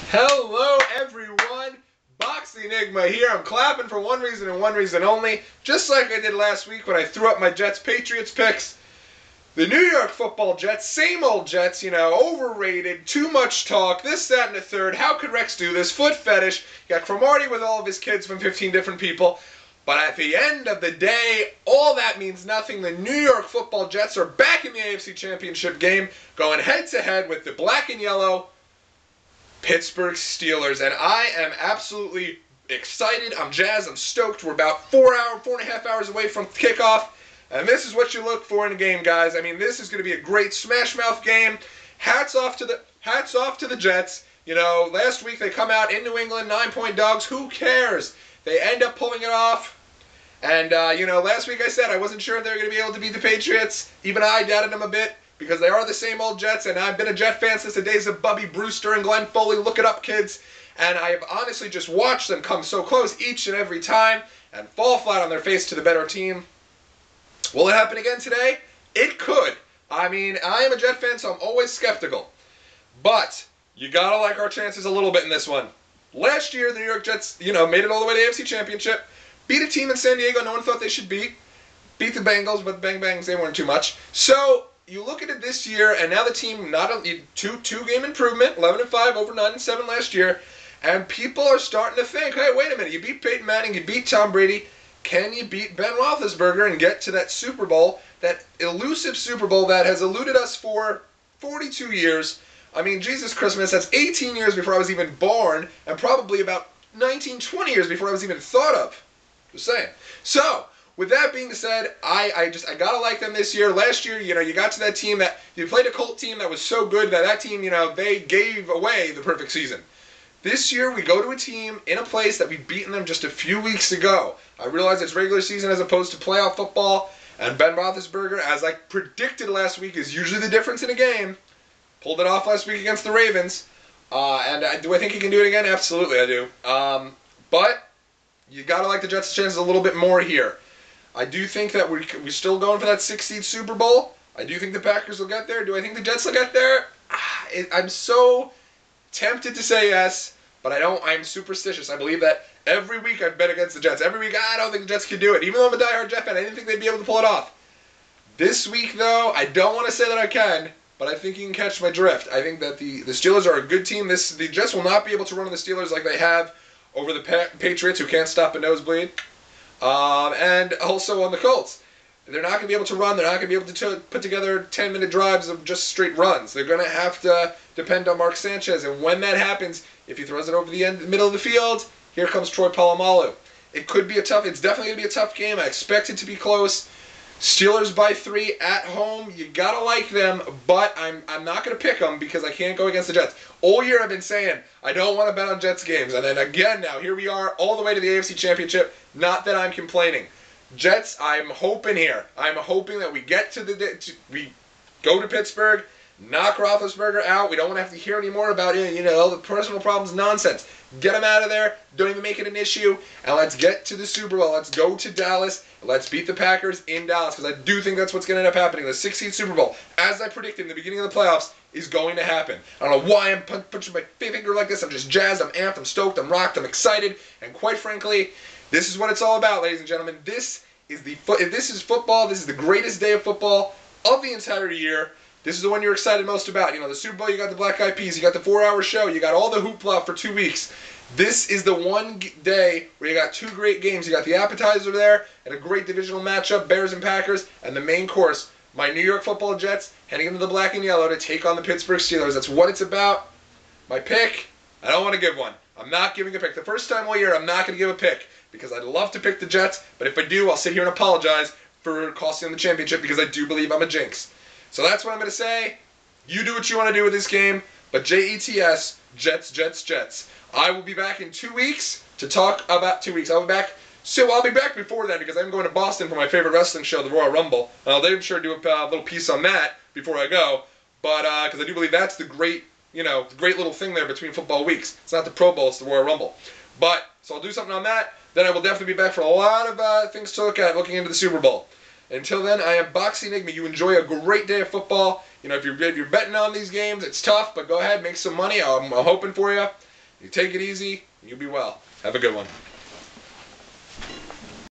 Hello everyone, Boxie Enigma here. I'm clapping for one reason and one reason only, just like I did last week when I threw up my Jets-Patriots picks. The New York football Jets, same old Jets, overrated, too much talk, this, that, and the third. How could Rex do this? Foot fetish. You got Cromartie with all of his kids from 15 different people. But at the end of the day, all that means nothing. The New York football Jets are back in the AFC Championship game, going head-to-head with the black and yellow Pittsburgh Steelers, and I am absolutely excited. I'm jazzed. I'm stoked. We're about 4.5 hours away from kickoff, and this is what you look for in a game, guys. I mean, this is going to be a great smash mouth game. Hats off to the Jets. Last week they come out in New England, 9-point dogs. Who cares? They end up pulling it off. And last week I said I wasn't sure if they were going to be able to beat the Patriots. Even I doubted them a bit, because they are the same old Jets, and I've been a Jet fan since the days of Bubby Brewster and Glenn Foley. Look it up, kids. And I have honestly just watched them come so close each and every time and fall flat on their face to the better team. Will it happen again today? It could. I mean, I am a Jet fan, so I'm always skeptical. But you gotta like our chances a little bit in this one. Last year, the New York Jets, made it all the way to the AFC Championship, beat a team in San Diego no one thought they should beat the Bengals, but the Bang-Bangs, they weren't too much. So you look at it this year, and now the team not only two-game improvement, 11-5 over 9-7 last year, and people are starting to think, hey, wait a minute, you beat Peyton Manning, you beat Tom Brady, can you beat Ben Roethlisberger and get to that Super Bowl, that elusive Super Bowl that has eluded us for 42 years? I mean, Jesus Christmas, that's 18 years before I was even born, and probably about 19, 20 years before I was even thought of. Just saying. So, with that being said, I gotta like them this year. Last year, you got to that team that you played a Colt team that was so good that team, they gave away the perfect season. This year, we go to a team in a place that we've beaten them just a few weeks ago. I realize it's regular season as opposed to playoff football, and Ben Roethlisberger, as I predicted last week, is usually the difference in a game. Pulled it off last week against the Ravens, and do I think he can do it again? Absolutely, I do. But you gotta like the Jets' chances a little bit more here. I do think that we're still going for that 6-seed Super Bowl. I do think the Packers will get there. Do I think the Jets will get there? I'm so tempted to say yes, but I don't. I'm superstitious. I believe that every week I've bet against the Jets. Every week, I don't think the Jets can do it. Even though I'm a diehard Jet fan, I didn't think they'd be able to pull it off. This week, though, I don't want to say that I can, but I think you can catch my drift. I think that the Steelers are a good team. The Jets will not be able to run on the Steelers like they have over the Patriots, who can't stop a nosebleed. And also on the Colts. They're not going to be able to run. They're not going to be able to put together 10-minute drives of just straight runs. They're going to have to depend on Mark Sanchez. And when that happens, if he throws it over the middle of the field, here comes Troy Polamalu. It's definitely going to be a tough game. I expect it to be close. Steelers by 3 at home. You got to like them, but I'm not going to pick them because I can't go against the Jets. All year I've been saying I don't want to bet on Jets games. And then again now, here we are all the way to the AFC Championship. Not that I'm complaining. Jets, I'm hoping here. I'm hoping that we get to we go to Pittsburgh, knock Roethlisberger out. We don't want to have to hear any more about the personal problems, nonsense. Get them out of there. Don't even make it an issue. And let's get to the Super Bowl. Let's go to Dallas. Let's beat the Packers in Dallas, because I do think that's what's going to end up happening. The 6-seed Super Bowl, as I predicted in the beginning of the playoffs, is going to happen. I don't know why I'm punching my finger like this. I'm just jazzed. I'm amped. I'm stoked. I'm rocked. I'm excited. And quite frankly, this is what it's all about, ladies and gentlemen. This is football. This is the greatest day of football of the entire year. This is the one you're excited most about. The Super Bowl, you got the Black Eyed Peas, you got the 4-hour show, you got all the hoopla for 2 weeks. This is the one day where you got 2 great games. You got the appetizer there and a great divisional matchup, Bears and Packers, and the main course, my New York football Jets heading into the black and yellow to take on the Pittsburgh Steelers. That's what it's about. My pick, I don't want to give one. I'm not giving a pick. The first time all year, I'm not going to give a pick because I'd love to pick the Jets, but if I do, I'll sit here and apologize for costing them the championship because I do believe I'm a jinx. So that's what I'm going to say. You do what you want to do with this game, but Jets, Jets, Jets, Jets. I will be back in 2 weeks to talk about 2 weeks. I'll be back before that because I'm going to Boston for my favorite wrestling show, the Royal Rumble. They'll sure do a little piece on that before I go, but because I do believe that's the great little thing there between football weeks. It's not the Pro Bowl, it's the Royal Rumble. But so I'll do something on that. Then I will definitely be back for a lot of things to look at looking into the Super Bowl. Until then, I am Boxie Enigma. You enjoy a great day of football. If you're betting on these games, it's tough, but go ahead, make some money. I'm hoping for you. You take it easy. You be well. Have a good one.